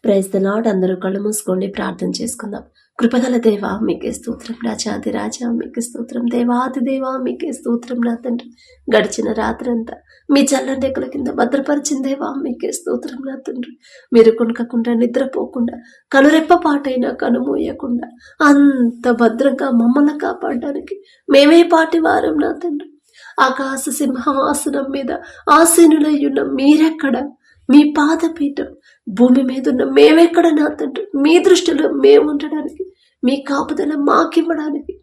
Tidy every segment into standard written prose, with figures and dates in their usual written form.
Praise the lord. అందరూ కళ్ళు మూసుకోండి, ప్రార్థన చేసుకుందాం. కృపగల దేవా మీకే స్తోత్రం, రాజాది రాజా మీకే స్తోత్రం, దేవాది దేవా మీకే స్తోత్రం. నా తండ్రి, గడిచిన రాత్రంతా మీ చల్లని రేకుల కింద భద్రపరిచిన దేవా మీకే స్తోత్రం. నా తండ్రి, మీరు కొనకకుండా నిద్రపోకుండా కనురెప్ప పాటైనా కనుమూయకుండా అంత భద్రంగా మమ్మల్ని కాపాడడానికి మేమే పాటి వారం. నా తండ్రి, ఆకాశ సింహాసనం మీద ఆసీనులయ్యున్న మీరెక్కడ, మీ పాదపీఠం భూమి మీద ఉన్న మేమెక్కడ. నా తండ్రి, మీ దృష్టిలో మేము ఉండడానికి, మీ కాపుదల మాకివ్వడానికి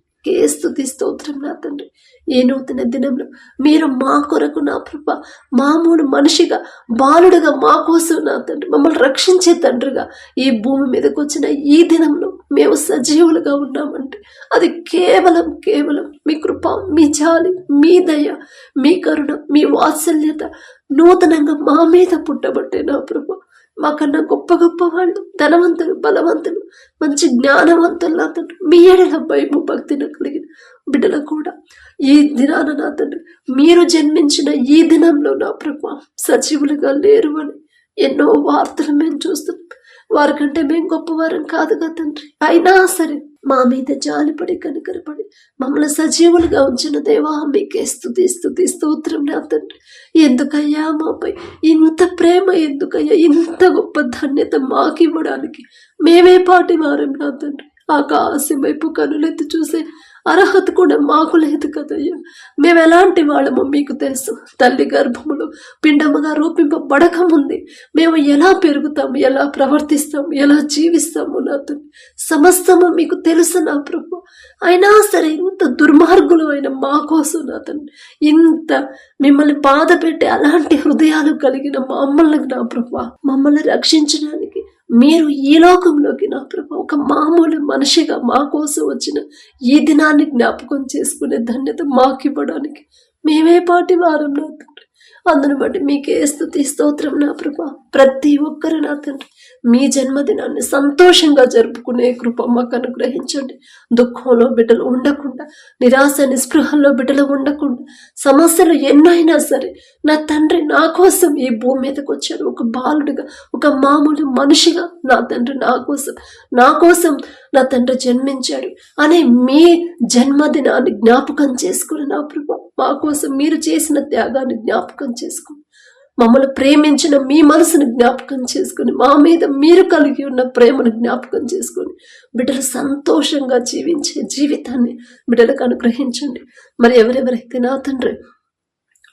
స్తుతి స్తోత్రం. నా తండ్రి, ఈ నూతన దినంలో మీరు మా కొరకు నా ప్రభ మామూలు మనిషిగా బాలుడుగా మా కోసం నా తండ్రి మమ్మల్ని రక్షించే తండ్రిగా ఈ భూమి మీదకి వచ్చిన ఈ దినంలో మేము సజీవులుగా ఉన్నామంటే అది కేవలం మీ కృప, మీ జాలి, మీ దయ, మీ కరుణ, మీ వాత్సల్యత నూతనంగా మా మీద పుట్టబట్టే నా ప్రభ. మాకన్నా గొప్ప గొప్ప వాళ్ళు, ధనవంతులు, బలవంతులు, మంచి జ్ఞానవంతులు నా తండ్రి, మీ ఎడల భయము భక్తిని కలిగిన బిడ్డలు కూడా ఈ దినాన నా తండ్రి మీరు జన్మించిన ఈ దినంలో నా ప్రభ సజీవులుగా లేరు అని ఎన్నో వార్తలు మేము చూస్తున్నాం. వారికంటే మేము గొప్పవారం కాదుగా తండ్రి, అయినా సరే మా మీద జాలిపడి కనికరపడి మమ్మల్ని సజీవులుగా ఉంచిన దేవా మీకే స్తుతి స్తోత్రం. నా తండ్రి, ఎందుకయ్యా మాపై ఇంత ప్రేమ, ఎందుకయ్యా ఇంత గొప్ప ధన్యత మాకివ్వడానికి మేమే పాటి వారం. నా తండ్రి, ఆకాశం వైపు కనులెత్తి చూసే అర్హత కూడా మాకు లేదు కదయ్యా. మేము ఎలాంటి వాళ్ళమో మీకు తెలుసు. తల్లి గర్భములో పిండముగా రూపింపబడక ముందే మేము ఎలా పెరుగుతాము, ఎలా ప్రవర్తిస్తాము, ఎలా జీవిస్తాము నా తండ్రి సమస్తము మీకు తెలుసు నా ప్రభు. అయినా సరే ఇంత దుర్మార్గులు అయిన మా కోసం నా తండ్రి ఇంత మిమ్మల్ని బాధ పెట్టే అలాంటి హృదయాలు కలిగిన మమ్మల్ని నా ప్రభు మమ్మల్ని రక్షించడానికి మీరు ఈ లోకంలోకి నా ప్రభు ఒక మామూలు మనిషిగా మా కోసం వచ్చిన ఈ దినాన్ని జ్ఞాపకం చేసుకునే ధన్యత మాకివ్వడానికి మేమే పాటి వారం నా తండ్రి. అందును బట్టి మీకే స్తుతి స్తోత్రం నా ప్రభా. ప్రతి ఒక్కరు నా తండ్రి మీ జన్మదినాన్ని సంతోషంగా జరుపుకునే కృప మాకు అనుగ్రహించండి. దుఃఖంలో బిడ్డలు ఉండకుండా, నిరాశ నిస్పృహల్లో బిడ్డలు ఉండకుండా, సమస్యలు ఎన్నైనా సరే నా తండ్రి నా కోసం ఈ భూమి మీదకి వచ్చారు. ఒక బాలుడిగా, ఒక మామూలు మనిషిగా నా తండ్రి నా కోసం నా తండ్రి జన్మించాడు అనే మీ జన్మదినాన్ని జ్ఞాపకం చేసుకుని నా ప్రభా మా కోసం మీరు చేసిన త్యాగాన్ని జ్ఞాపకం చేసుకుని, మమ్మల్ని ప్రేమించిన మీ మనసును జ్ఞాపకం చేసుకుని, మా మీద మీరు కలిగి ఉన్న ప్రేమను జ్ఞాపకం చేసుకుని బిడ్డలు సంతోషంగా జీవించే జీవితాన్ని బిడ్డలకు అనుగ్రహించండి. మరి ఎవరెవరైతే నా తండ్రి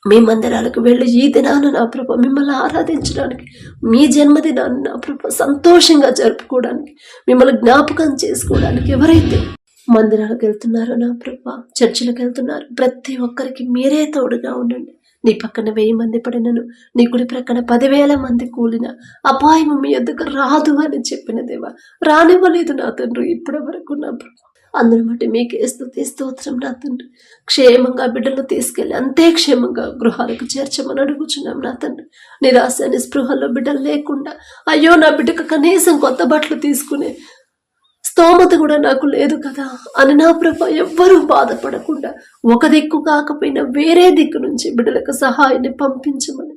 మీ మందిరాలకు వెళ్ళి ఈ దినాన నా ప్రభ మిమ్మల్ని ఆరాధించడానికి, మీ జన్మదినాన్ని నా ప్రభ సంతోషంగా జరుపుకోవడానికి, మిమ్మల్ని జ్ఞాపకం చేసుకోవడానికి ఎవరైతే మందిరాలకు వెళ్తున్నారో నా ప్రభ, చర్చిలకు వెళ్తున్నారు, ప్రతి ఒక్కరికి మీరే తోడుగా ఉండండి. నీ పక్కన 1000 మంది పడినను, నీ కుడి ప్రక్కన 10,000 మంది కూలిన అపాయం మీ ఎద్దుకు రాదు అని చెప్పిన దేవా రానివ్వలేదు నా తండ్రి ఇప్పటి వరకు నా ప్రభ. అందరి బట్టి మీకే స్తుతి స్తోత్రం నా తండ్రి. క్షేమంగా బిడ్డలు తీసుకెళ్ళి అంతే క్షేమంగా గృహాలకు చేర్చమని అడుగుచున్నాం నా తండ్రి. నిరాశ నిస్పృహల్లో బిడ్డలు లేకుండా, అయ్యో నా బిడ్డకు కనీసం కొత్త బట్టలు తీసుకునే స్తోమత కూడా నాకు లేదు కదా అని నా ప్రభ ఎవ్వరూ బాధపడకుండా, ఒక దిక్కు కాకపోయినా వేరే దిక్కు నుంచి బిడ్డలకు సహాయాన్ని పంపించమని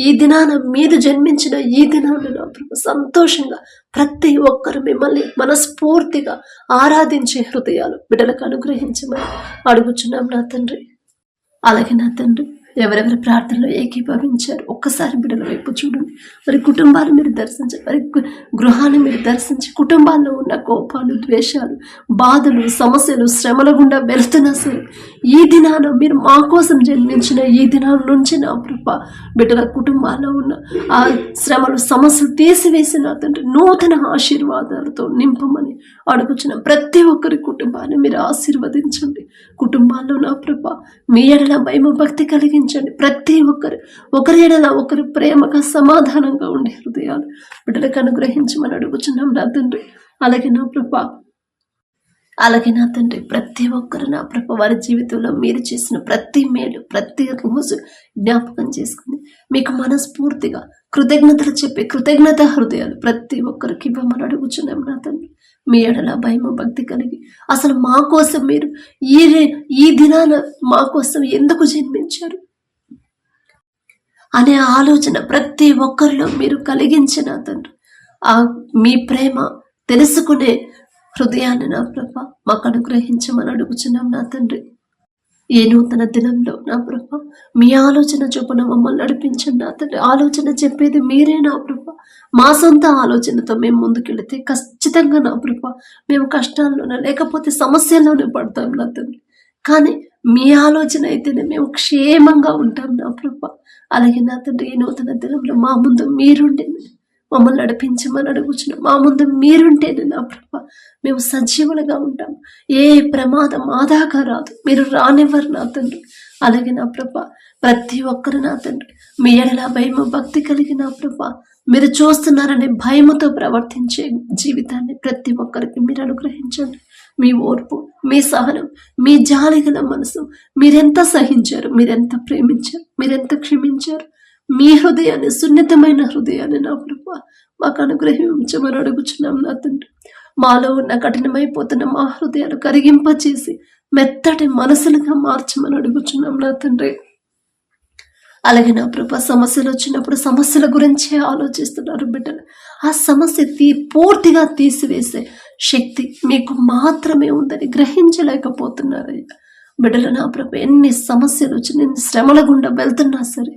ఈ దినాన మీరు జన్మించిన ఈ దినాన్ని నా ప్రభ సంతోషంగా ప్రతి ఒక్కరు మిమ్మల్ని మనస్ఫూర్తిగా ఆరాధించే హృదయాలు బిడ్డలకు అనుగ్రహించమని అడుగుచున్నాం నా తండ్రి. అలాగే నా తండ్రి, ఎవరెవరి ప్రార్థనలో ఏకీభవించారు ఒక్కసారి బిడ్డల వైపు చూడండి. మరి కుటుంబాలు మీరు దర్శించండి, మరి గృహాన్ని మీరు దర్శించి కుటుంబాల్లో ఉన్న కోపాలు, ద్వేషాలు, బాధలు, సమస్యలు, శ్రమల గుండా వెళ్తున్నా సరే ఈ దినాన మీరు మా కోసం జన్మించిన ఈ దినాల నుంచి నా ప్రభ బిడ్డల కుటుంబాల్లో ఉన్న ఆ శ్రమలు, సమస్యలు తీసివేసిన తండ్రి నూతన ఆశీర్వాదాలతో నింపమని అడుగుచున్నాం. ప్రతి ఒక్కరి కుటుంబాన్ని మీరు ఆశీర్వదించండి. కుటుంబాల్లో నా ప్రభ మీ ఎడల భయము భక్తి కలిగించండి. ప్రతి ఒక్కరు ఒకరి ఎడల ఒకరు ప్రేమగా సమాధానంగా ఉండే హృదయాలు బిడ్డలకు అనుగ్రహించమని అడుగుచున్నాం నా తండ్రి. అలాగే నా తండ్రి ప్రతి ఒక్కరు నా ప్రభ వారి జీవితంలో మీరు చేసిన ప్రతి మేలు ప్రతి రోజు జ్ఞాపకం చేసుకుని మీకు మనస్ఫూర్తిగా కృతజ్ఞతలు చెప్పే కృతజ్ఞత హృదయాలు ప్రతి ఒక్కరికి ఇవ్వమని అడుగుచున్నాం నా తండ్రి. మీ ఎడల భయము భక్తి కలిగి అసలు మా కోసం మీరు ఈ దినాన మా కోసం ఎందుకు జన్మించారు అనే ఆలోచన ప్రతి ఒక్కరిలో మీరు కలిగించిన తండ్రి ఆ మీ ప్రేమ తెలుసుకునే హృదయాన్ని నా ప్రభా మాకు అనుగ్రహించమని అడుగుచున్నాం నా తండ్రి. ఏ నూతన దినంలో నా ప్రభా మీ ఆలోచన చొప్పున మమ్మల్ని నడిపించండి నా తండ్రి. ఆలోచన చెప్పేది మీరే నా ప్రభా. మా సొంత ఆలోచనతో మేము ముందుకెళితే ఖచ్చితంగా నా ప్రభా మేము కష్టాల్లోనే లేకపోతే సమస్యల్లోనే పడతాం నా తండ్రి. కానీ మీ ఆలోచన అయితేనే మేము క్షేమంగా ఉంటాం నా ప్రభా. అలాగే నా తండ్రి ఈ నూతన దినంలో మా ముందు మీరుండే మమ్మల్ని నడిపించమని అడుగుచున్నాం. మా ముందు మీరుంటేనే నా ప్రభా మేము సజీవులుగా ఉంటాం. ఏ ప్రమాదం మా దాకా రాదు, మీరు రానివ్వరు నా తండ్రి. అలాగే నా ప్రభా ప్రతి ఒక్కరు నా తండ్రి మీ ఎడల భయము భక్తి కలిగి నా ప్రభా మీరు చూస్తున్నారనే భయముతో ప్రవర్తించే జీవితాన్ని ప్రతి ఒక్కరికి మీరు అనుగ్రహించండి. మీ ఓర్పు, మీ సహనం, మీ జాలిగల మనసు, మీరెంత సహించారు, మీరెంత ప్రేమించారు, మీరెంత క్షమించారు. మీ హృదయాన్ని, సున్నితమైన హృదయాన్ని నా ప్రభా మాకు అనుగ్రహించమని అడుగుచున్నాం నా తండ్రి. మాలో ఉన్న కఠినమైపోతున్న మా హృదయాలు కరిగింపచేసి మెత్తటి మనసులుగా మార్చమని అడుగుచున్నాం నా తండ్రి. అలాగే నా ప్రభా సమస్యలు వచ్చినప్పుడు సమస్యల గురించే ఆలోచిస్తున్నారు బిడ్డలు. ఆ సమస్య పూర్తిగా తీసివేసే శక్తి మీకు మాత్రమే ఉందని గ్రహించలేకపోతున్నారయ్యా. బిడ్డలు నా ప్రభా ఎన్ని సమస్యలు వచ్చి ఎన్ని శ్రమల గుండా వెళ్తున్నా సరే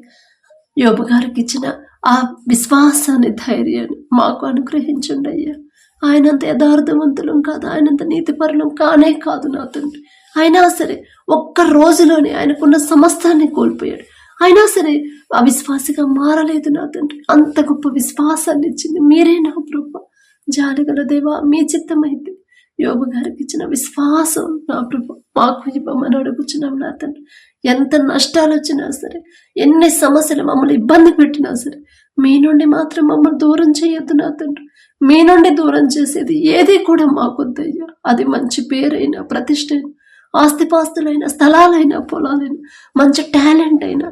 యోబు గారికి ఇచ్చిన ఆ విశ్వాసాన్ని, ధైర్యాన్ని మాకు అనుగ్రహించండి అయ్యా. ఆయనంత యథార్థవంతులం కాదు, ఆయనంత నీతిపరులం కానే కాదు నా తండ్రి. అయినా సరే ఒక్క రోజులోనే ఆయనకున్న సమస్తాన్ని కోల్పోయాడు. అయినా సరే అవిశ్వాసిగా మారలేదు నా తండ్రి. అంత గొప్ప విశ్వాసాన్ని ఇచ్చింది మీరే నా ప్రభా. జాలిగల దేవా మీ చిత్తమైతే యోబు గారికి ఇచ్చిన విశ్వాసం నా ప్రభా మాకు ఇవ్వమని అడుగుచున్నాం నా తండ్రి. ఎంత నష్టాలు వచ్చినా సరే, ఎన్ని సమస్యలు మమ్మల్ని ఇబ్బంది పెట్టినా సరే మీ నుండి మాత్రం మమ్మల్ని దూరం చేయొద్దు నా తండ్రి. మీ నుండి దూరం చేసేది ఏది కూడా మాకొద్దయ్యా. అది మంచి పేరైనా, ప్రతిష్ట అయినా, ఆస్తిపాస్తులైనా, స్థలాలైనా, పొలాలైనా, మంచి టాలెంట్ అయినా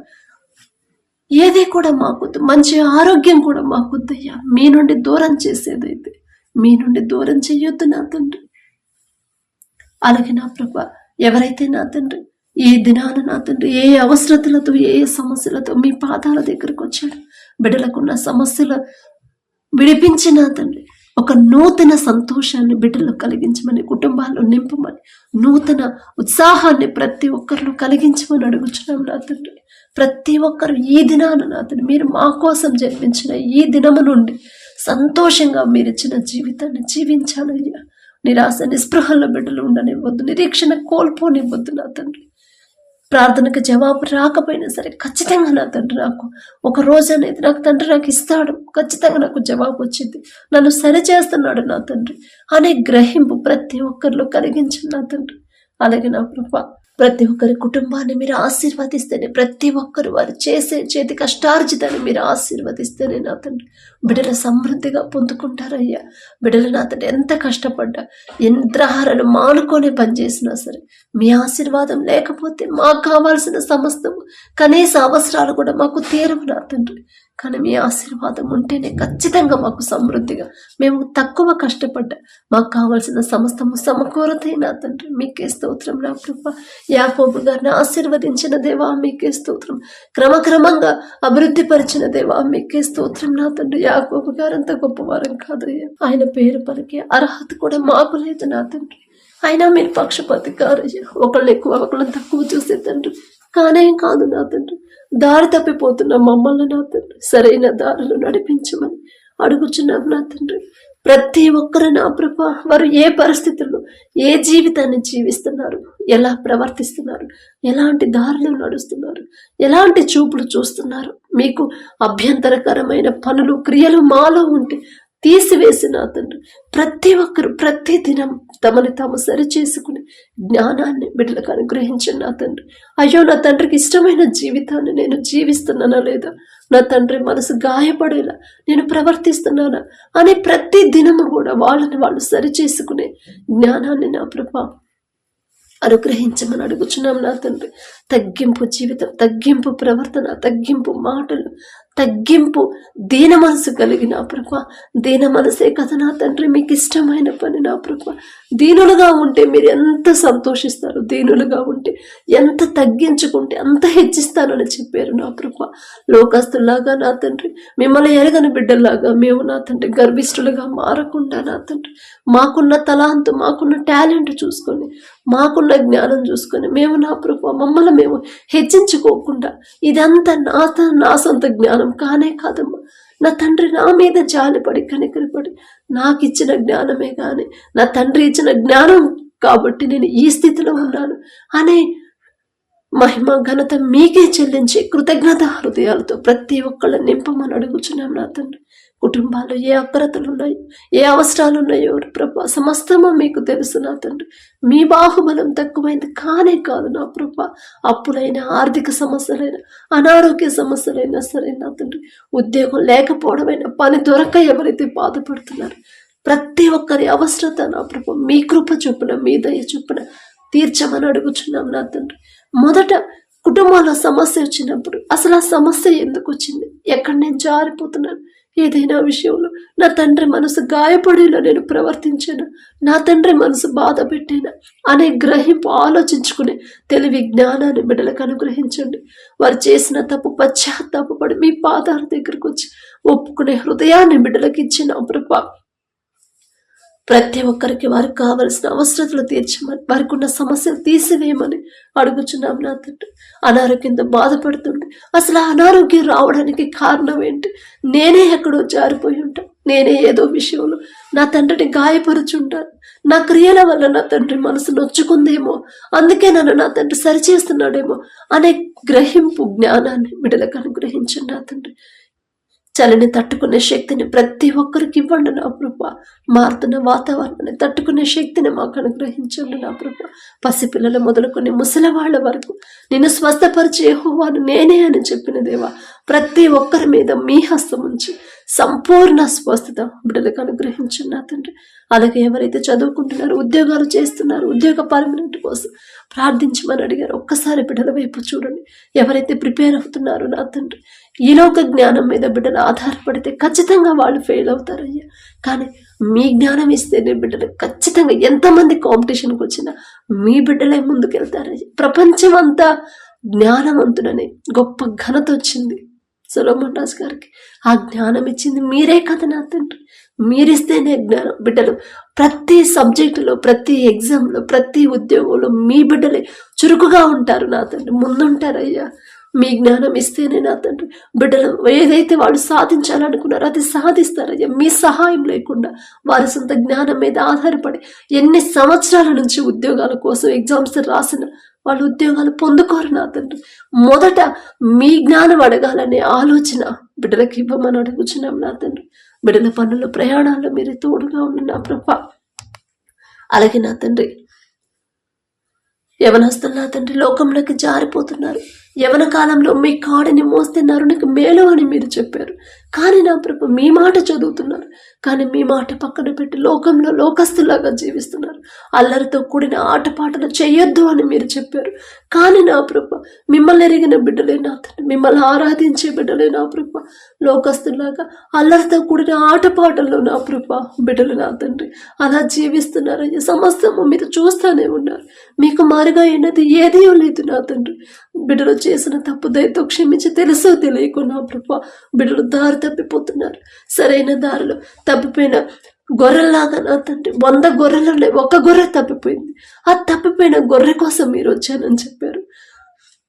ఏది కూడా మాకొద్దు. మంచి ఆరోగ్యం కూడా మాకొద్దయ్యా. మీ నుండి దూరం చేసేదైతే మీ నుండి దూరం చేయొద్దు నా తండ్రి. అలాగే నా ప్రభా ఎవరైతే నా తండ్రి ఈ దినాన నా తండ్రి ఏ అవసరతలతో, ఏ సమస్యలతో మీ పాదాల దగ్గరకు వచ్చాడు, బిడ్డలకున్న సమస్యలు విడిపించిన తండ్రి ఒక నూతన సంతోషాన్ని బిడ్డలు కలిగించమని, కుటుంబాల్లో నింపమని, నూతన ఉత్సాహాన్ని ప్రతి ఒక్కరిలో కలిగించమని అడుగుచున్నాం నా తండ్రి. ప్రతి ఒక్కరు ఈ దినాన నా తండ్రి మీరు మా కోసం జన్మించిన ఈ దినము నుండి సంతోషంగా మీరిచ్చిన జీవితాన్ని జీవించాలయ్యా. నిరాశ నిస్పృహల్లో బిడ్డలు ఉండనివ్వద్దు, నిరీక్షణ కోల్పోనివ్వద్దు నా తండ్రి. ప్రార్థనకు జవాబు రాకపోయినా సరే ఖచ్చితంగా నా తండ్రి నాకు ఒక రోజు అనేది నాకు తండ్రి నాకు ఇస్తాడు, ఖచ్చితంగా నాకు జవాబు వచ్చింది, నన్ను సరిచేస్తున్నాడు నా తండ్రి అనే గ్రహింపు ప్రతి ఒక్కరిలో కలిగించండి నా తండ్రి. అలాగే నా ప్రభా ప్రతి ఒక్కరి కుటుంబాన్ని మీరు ఆశీర్వదిస్తేనే, ప్రతి ఒక్కరు వారు చేసే చేతి కష్టార్జితాన్ని మీరు ఆశీర్వదిస్తేనే నా తండ్రి బిడ్డలు సమృద్ధిగా పొందుకుంటారయ్యా. బిడ్డలు నా తండ్రి ఎంత కష్టపడ్డా, యంత్రహారాలు మానుకొని పనిచేసినా సరే మీ ఆశీర్వాదం లేకపోతే మాకు కావాల్సిన సమస్తము, కనీస అవసరాలు కూడా మాకు తీరవు నా తండ్రి. కానీ మీ ఆశీర్వాదం ఉంటేనే ఖచ్చితంగా మాకు సమృద్ధిగా, మేము తక్కువ కష్టపడ్డా మాకు కావాల్సిన సమస్తము సమకూరతే నా తండ్రి. మీకే స్తోత్రం నా ప్రభా. యాకోబు గారిని ఆశీర్వదించిన దేవా మీకే స్తోత్రం. క్రమక్రమంగా అభివృద్ధి పరిచిన దేవా మీకే స్తోత్రం నా తండ్రి. యాకోబు గారు అంత గొప్పవారం కాదయ్యా, ఆయన పేరు పలికే అర్హత కూడా మాకు లేదు నా తండ్రి. అయినా మీరు పక్షపాతి కారయ్యా, ఒకళ్ళు ఎక్కువ ఒకళ్ళని తక్కువ చూసే తండ్రి కానే కాదు నా తండ్రి. దారి తప్పిపోతున్న మమ్మల్ని నా తండ్రి సరైన దారిలో నడిపించమని అడుగుచున్నాం నా తండ్రి. ప్రతి ఒక్కరు నా ప్రభా వారు ఏ పరిస్థితుల్లో ఏ జీవితాన్ని జీవిస్తున్నారు, ఎలా ప్రవర్తిస్తున్నారు, ఎలాంటి దారిలో నడుస్తున్నారు, ఎలాంటి చూపులు చూస్తున్నారు, మీకు అభ్యంతరకరమైన పనులు క్రియలు మాలో ఉంటే తీసివేసి నా తండ్రి ప్రతి ఒక్కరు ప్రతి దినం తమని తాము సరి చేసుకుని జ్ఞానాన్ని బిడ్డలకు అనుగ్రహించండి నా తండ్రి. అయ్యో నా తండ్రికి ఇష్టమైన జీవితాన్ని నేను జీవిస్తున్నానా లేదా, నా తండ్రి మనసు గాయపడేలా నేను ప్రవర్తిస్తున్నానా అని ప్రతి దినము కూడా వాళ్ళని వాళ్ళు సరి చేసుకునే జ్ఞానాన్ని నా ప్రభా అనుగ్రహించమని అడుగుచున్నాం నా తండ్రి. తగ్గింపు జీవితం, తగ్గింపు ప్రవర్తన, తగ్గింపు మాటలు, తగ్గింపు, దీన మనసు కలిగిన ప్రభా, దీన మనసే కదా నా తండ్రి మీకు ఇష్టమైన పని నా ప్రభా. దీనులుగా ఉంటే మీరు ఎంత సంతోషిస్తారు, దీనులుగా ఉంటే ఎంత తగ్గించుకుంటే అంత హెచ్చిస్తానని చెప్పారు నా ప్రభా. లోకస్తులాగా నా తండ్రి, మిమ్మల్ని ఎరగని బిడ్డలాగా మేము నా తండ్రి గర్విష్ఠులుగా మారకుండా నా తండ్రి, మాకున్న తలాంతు, మాకున్న టాలెంట్ చూసుకొని, మాకున్న జ్ఞానం చూసుకొని మేము నా ప్రభా మమ్మల్ని మేము హెచ్చించుకోకుండా, ఇదంతా నా సొంత జ్ఞానం కానే కాదమ్మా. నా తండ్రి నా మీద జాలిపడి కనికరపడి నాకు ఇచ్చిన జ్ఞానమే కానీ, నా తండ్రి ఇచ్చిన జ్ఞానం కాబట్టి నేను ఈ స్థితిలో ఉన్నాను అనే మహిమ ఘనత మీకే చెల్లించి కృతజ్ఞత హృదయాలతో ప్రతి ఒక్కళ్ళ నింపమని అడుగుచున్నాం నా తండ్రి. కుటుంబాలు ఏ అక్రతలు ఉన్నాయో, ఏ అవసరాలు ఉన్నాయో ప్రభా సమస్తము మీకు తెలుసు నా తండ్రి. మీ బాహుబలం తక్కువైంది కానే కాదు నా ప్రభా. అప్పులైనా, ఆర్థిక సమస్యలైనా, అనారోగ్య సమస్యలైనా సరే నా తండ్రి, ఉద్యోగం లేకపోవడమైనా, పని దొరక ఎవరైతే బాధపడుతున్నారు ప్రతి ఒక్కరి అవసరత నా ప్రభా మీ కృప చొప్పున, మీ దయ చొప్పున తీర్చమని అడుగుచున్నాం నా తండ్రి. మొదట కుటుంబంలో సమస్య వచ్చినప్పుడు అసలు ఆ సమస్య ఎందుకు వచ్చింది, ఎక్కడ నేను జారిపోతున్నాను, ఏదైనా విషయంలో నా తండ్రి మనసు గాయపడేలా నేను ప్రవర్తించాను, నా తండ్రి మనసు బాధ పెట్టాను అనే గ్రహింపు ఆలోచించుకునే తెలివి జ్ఞానాన్ని బిడ్డలకు అనుగ్రహించండి. వారు చేసిన తప్పు పశ్చాత్తాపడి మీ పాదాల దగ్గరకు వచ్చి ఒప్పుకునే హృదయాన్ని బిడ్డలకు ఇచ్చిన ప్రభా. ప్రతి ఒక్కరికి వారికి కావలసిన అవసరతలు తీర్చమని, వారికి ఉన్న సమస్యలు తీసివేయమని అడుగుచున్నాం నా తండ్రి. అనారోగ్యంతో బాధపడుతుంటే అసలు అనారోగ్యం రావడానికి కారణం ఏంటి, నేనే ఎక్కడో జారిపోయి ఉంటాను, నేనే ఏదో విషయంలో నా తండ్రిని గాయపరుచుంటాను, నా క్రియల వల్ల నా తండ్రి మనసు నొచ్చుకుందేమో, అందుకే నన్ను నా తండ్రి సరిచేస్తున్నాడేమో అనే గ్రహింపు జ్ఞానాన్ని బిడ్డలకు అనుగ్రహించండి నా తండ్రి. చలిని తట్టుకునే శక్తిని ప్రతి ఒక్కరికి ఇవ్వండి నా ప్రభా. మారుతున్న వాతావరణాన్ని తట్టుకునే శక్తిని మాకు అనుగ్రహించండి నా ప్రభా. పసిపిల్లలు మొదలుకొని ముసలివాళ్ల వరకు నిన్ను స్వస్థపరిచే యెహోవాను నేనే అని చెప్పిన దేవా, ప్రతి ఒక్కరి మీద మీ హస్తం ఉంచి సంపూర్ణ స్వస్థత బిడ్డలకు అనుగ్రహించండి నా తండ్రి. అలాగే ఎవరైతే చదువుకుంటున్నారో, ఉద్యోగాలు చేస్తున్నారు, ఉద్యోగ పర్మనెంట్ కోసం ప్రార్థించమని అడిగారు, ఒక్కసారి బిడ్డల వైపు చూడండి. ఎవరైతే ప్రిపేర్ అవుతున్నారో నా తండ్రి, ఈ లోక జ్ఞానం మీద బిడ్డలు ఆధారపడితే ఖచ్చితంగా వాళ్ళు ఫెయిల్ అవుతారయ్యా. కానీ మీ జ్ఞానం ఇస్తేనే బిడ్డలు ఖచ్చితంగా ఎంతమంది కాంపిటీషన్కి వచ్చినా మీ బిడ్డలే ముందుకెళ్తారయ్యా. ప్రపంచం అంతా జ్ఞానవంతుడని గొప్ప ఘనత వచ్చింది సొలొమోన్ రాజు గారికి. ఆ జ్ఞానం ఇచ్చింది మీరే కదా నా తండ్రి. మీరిస్తేనే జ్ఞానం. బిడ్డలు ప్రతి సబ్జెక్టులో, ప్రతి ఎగ్జామ్లో, ప్రతి ఉద్యోగంలో మీ బిడ్డలే చురుకుగా ఉంటారు నా తండ్రి, ముందుంటారయ్యా. మీ జ్ఞానం ఇస్తేనే నా తండ్రి బిడ్డలు ఏదైతే వాళ్ళు సాధించాలనుకున్నారో అది సాధిస్తారయ్యా. మీ సహాయం లేకుండా వారి సొంత జ్ఞానం మీద ఆధారపడి ఎన్ని సంవత్సరాల నుంచి ఉద్యోగాల కోసం ఎగ్జామ్స్ రాసిన వాళ్ళు ఉద్యోగాలు పొందుకోరు నా తండ్రి. మొదట మీ జ్ఞానం అడగాలనే ఆలోచన బిడ్డలకు ఇవ్వమని అడుగుచున్నాం నా తండ్రి. బిడ్డల పనుల ప్రయాణాల్లో మీరు తోడుగా ఉండి నా ప్రభా. అలాగే నా తండ్రి యవనస్తులు నా తండ్రి లోకంలోకి జారిపోతున్నారు. యవన కాలంలో మీ కాడిని మోస్తున్నారు, నీకు మేలు అని మీరు చెప్పారు. కానీ నా ప్రభు మీ మాట చదువుతున్నారు, కానీ మీ మాట పక్కన పెట్టి లోకంలో లోకస్తులాగా జీవిస్తున్నారు. అల్లరితో కూడిన ఆటపాటలు చేయొద్దు అని మీరు చెప్పారు. కానీ నా ప్రభు మిమ్మల్ని ఎరిగిన బిడ్డలే నా తండ్రి, మిమ్మల్ని ఆరాధించే బిడ్డలే నా ప్రభు లోకస్తులాగా అల్లరితో కూడిన ఆటపాటల్లో నా ప్రభు బిడ్డలు నా తండ్రి అలా జీవిస్తున్నారయ్యా. సమస్తము మీరు చూస్తూనే ఉన్నారు. మీకు మారుగా అయినది ఏదీ లేదు నా తండ్రి. బిడ్డలు చేసిన తప్పు దయతో క్షమించి తెలుసో తెలియకుండా ప్రభా బిడ్డలు దారి తప్పిపోతున్నారు. సరైన దారిలో తప్పిపోయిన గొర్రెల్లాగా నా తండ్రి 100 గొర్రెలు ఒక గొర్రె తప్పిపోయింది. ఆ తప్పిపోయిన గొర్రె కోసం మీరు వచ్చానని చెప్పారు.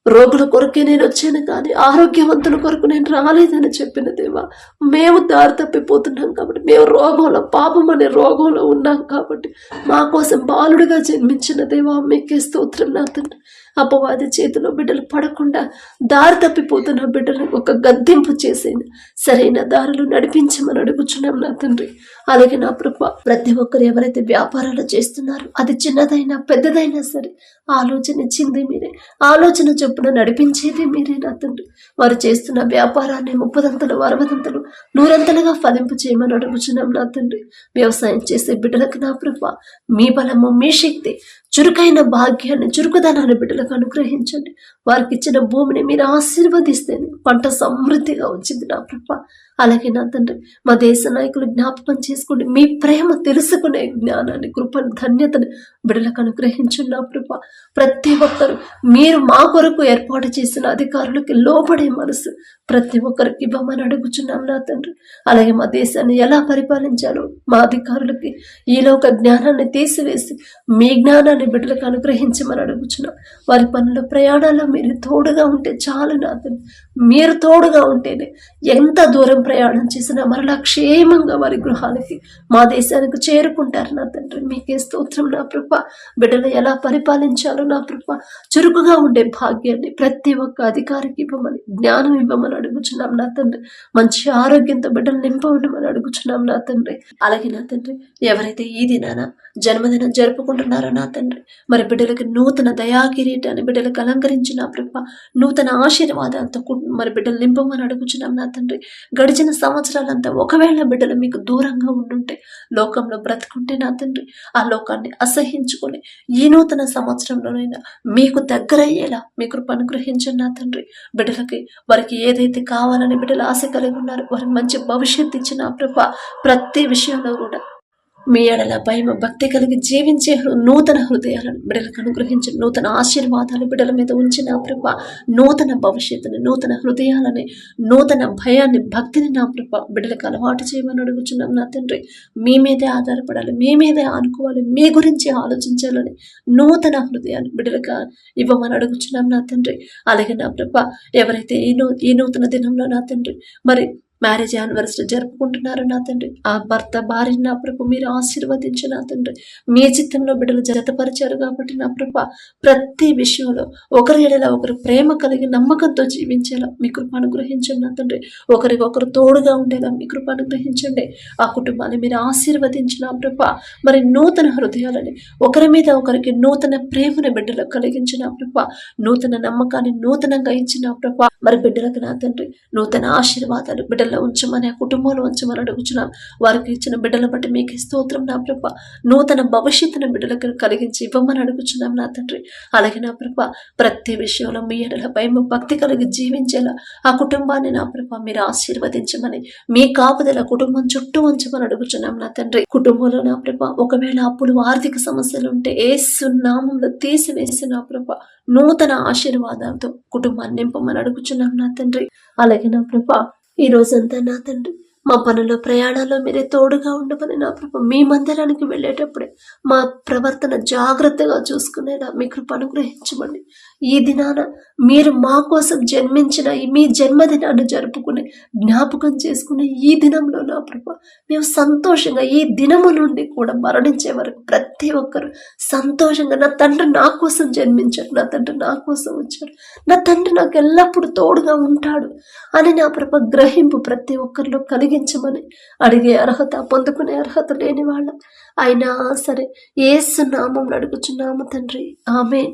రోగుల కొరకే నేను వచ్చాను కానీ ఆరోగ్యవంతుల కొరకు నేను రాలేదని చెప్పిన దేవా, మేము దారి తప్పిపోతున్నాం కాబట్టి, మేము రోగంలో, పాపం అనే రోగంలో ఉన్నాం కాబట్టి మా కోసం బాలుడిగా జన్మించిన దేవా మీకే స్తోత్రం నా తండ్రి. అపవాది చేతిలో బిడ్డలు పడకుండా దారి తప్పిపోతున్న బిడ్డలు ఒక గద్దింపు చేసేది సరైన దారిలో నడిపించమని అడుగుచున్నాం నా తండ్రి. అలాగే నా ప్రభు ప్రతి ఒక్కరు ఎవరైతే వ్యాపారాలు చేస్తున్నారో అది చిన్నదైనా పెద్దదైనా సరే ఆలోచన ఇచ్చింది మీరే, ఆలోచన చొప్పున నడిపించేది మీరే నా తండ్రి. వారు చేస్తున్న వ్యాపారాన్ని 30ంతలు 60ంతలు 100ంతలుగా ఫలింపు చేయమని అడుగుచున్నాం నా తండ్రి. వ్యవసాయం చేసే బిడ్డలకు నా ప్రభు మీ బలము, మీ శక్తి చురుకైన భాగ్యాన్ని, చురుకుదనాన్ని బిడ్డలకు అనుగ్రహించండి. వారికి ఇచ్చిన భూమిని మీరు ఆశీర్వదిస్తేనే పంట సమృద్ధిగా వచ్చింది నా ప్రభ. అలాగే నా తండ్రి, మా దేశ నాయకులు జ్ఞాపకం చేసుకోండి. మీ ప్రేమ తెలుసుకునే జ్ఞానాన్ని, కృపను, ధన్యతను బిడ్డలకు అనుగ్రహించండి నా ప్రభ. ప్రతి ఒక్కరు మీరు మా కొరకు ఏర్పాటు చేసిన అధికారులకి లోబడే మనసు ప్రతి ఒక్కరికి ఇవ్వమని అడుగుచున్నాం నా తండ్రి. అలాగే మా దేశాన్ని ఎలా పరిపాలించాలో మా అధికారులకి ఈలోక జ్ఞానాన్ని తీసివేసి మీ జ్ఞానాన్ని బిడ్డలకు అనుగ్రహించమని అడుగుచున్నాం. వారి పనుల ప్రయాణాల్లో మీరు తోడుగా ఉంటే చాలు నా తండ్రి. మీరు తోడుగా ఉంటేనే ఎంత దూరం ప్రయాణం చేసినా మరలా క్షేమంగా వారి గృహాలకి, మా దేశానికి చేరుకుంటారు నా తండ్రి. మీకే స్తోత్రం నా ప్రభ. బిడ్డలు ఎలా పరిపాలించాలో నా ప్రభ, చురుకుగా ఉండే భాగ్యాన్ని ప్రతి ఒక్క అధికారికి ఇవ్వమని, జ్ఞానం ఇవ్వమని అడుగుచున్నాం నా తండ్రి. మంచి ఆరోగ్యంతో బిడ్డలు నింపవడమని అడుగుచున్నాం నా తండ్రి. అలాగే నా తండ్రి, ఎవరైతే ఈ దినాన జన్మదినం జరుపుకుంటున్నారో నా తండ్రి, మరి బిడ్డలకి నూతన దయా కిరీటాన్ని బిడ్డలకు అలంకరించిన ప్రభ, నూతన ఆశీర్వాదాలతో మరి బిడ్డలు నింపమని అడుగుచున్నాం నా తండ్రి. గడిచిన సంవత్సరాలంతా ఒకవేళ బిడ్డలు మీకు దూరంగా ఉండుంటే, లోకంలో బ్రతుకుంటే నా తండ్రి, ఆ లోకాన్ని అసహించుకొని ఈ నూతన సంవత్సరంలోనైనా మీకు దగ్గరయ్యేలా మీ కృప అనుగ్రహించండి నా తండ్రి. బిడ్డలకి వారికి ఏదైతే కావాలని బిడ్డలు ఆశ కలిగి ఉన్నారో వారికి మంచి భవిష్యత్తు ఇచ్చిన ప్రభ, ప్రతి విషయంలో కూడా మీ ఎడల భయం భక్తి కలిగి జీవించే నూతన హృదయాలను బిడ్డలకు అనుగ్రహించి, నూతన ఆశీర్వాదాలు బిడ్డల మీద ఉంచిన ప్రభ, నూతన భవిష్యత్తుని, నూతన హృదయాలని, నూతన భయాన్ని, భక్తిని నా ప్రభ బిడ్డలకు అలవాటు చేయమని అడుగుచున్నాం నా తండ్రి. మీ మీదే ఆధారపడాలి, మీ మీదే ఆనుకోవాలి, మీ గురించి ఆలోచించాలని నూతన హృదయాన్ని బిడ్డలకు ఇవ్వమని అడుగుచున్నాం నా తండ్రి. అలాగే నా ప్రభ, ఎవరైతే ఈ నూతన దినంలో నా తండ్రి మరి మ్యారేజ్ యానివర్సరీ జరుపుకుంటున్నారు నా తండ్రి, ఆ భర్త భార్య నా ప్రభు మీరు ఆశీర్వదించి నా తండ్రి. మీ చిత్తంలో బిడ్డలు జతపరిచారు కాబట్టి నా ప్రభ, ప్రతి విషయంలో ఒకరి ఎడల ఒకరు ప్రేమ కలిగి నమ్మకంతో జీవించేలా మీ కృప అనుగ్రహించండి నా తండ్రి. ఒకరికొకరు తోడుగా ఉండేలా మీ కృప అనుగ్రహించండి. ఆ కుటుంబాన్ని మీరు ఆశీర్వదించిన ప్రభ, మరి నూతన హృదయాలని, ఒకరి మీద ఒకరికి నూతన ప్రేమను బిడ్డలకు కలిగించిన ప్రభ, నూతన నమ్మకాన్ని నూతనంగా ఇచ్చిన ప్రభ, మరి బిడ్డలకు నా తండ్రి నూతన ఆశీర్వాదాలు బిడ్డలు ఉంచమని, ఆ కుటుంబంలో ఉంచమని అడుగుచున్నాం. వారికి ఇచ్చిన బిడ్డల బట్టి మీకు స్తోత్రం నా ప్రభ. నూతన భవిష్యత్తును బిడ్డలకు కలిగించి ఇవ్వమని అడుగుచున్నాం నా తండ్రి. అలాగే నా ప్రభ, ప్రతి విషయంలో మీ ఎడల భయం భక్తి కలిగి జీవించేలా ఆ కుటుంబాన్ని నా ప్రభ మీరు ఆశీర్వదించమని, మీ కాపుదల కుటుంబం చుట్టూ ఉంచమని అడుగుచున్నాం నా తండ్రి. కుటుంబంలో నా ప్రభ ఒకవేళ అప్పులు, ఆర్థిక సమస్యలు ఉంటే యేసు నామములో తీసివేసి నా ప్రభ నూతన ఆశీర్వాదాలతో కుటుంబాన్ని నింపమని అడుగుచున్నాం నా తండ్రి. అలాగే నా ప్రభ, ఈ రోజంతా నా తండ్రి మా పనుల ప్రయాణాల్లో మీరే తోడుగా ఉండమని నా ప్రభ, మీ మందిరానికి వెళ్ళేటప్పుడే మా ప్రవర్తన జాగ్రత్తగా చూసుకునేలా మీ కృప అనుగ్రహించమండి. ఈ దినాన మీరు మా కోసం జన్మించిన మీ జన్మదినాన్ని జరుపుకునే, జ్ఞాపకం చేసుకునే ఈ దినంలో నా ప్రభ మేము సంతోషంగా, ఈ దినము నుండి కూడా మరణించే వరకు ప్రతి ఒక్కరు సంతోషంగా, నా తండ్రి నా కోసం జన్మించారు, నా తండ్రి నా కోసం వచ్చారు, నా తండ్రి నాకు ఎల్లప్పుడూ తోడుగా ఉంటాడు అని నా ప్రభ గ్రహింపు ప్రతి ఒక్కరిలో కలిగించమని అడిగే అర్హత, పొందుకునే అర్హత లేని వాళ్ళం అయినా సరే యేసు నామములో అడుగుచున్నాము తండ్రి. ఆమేన్.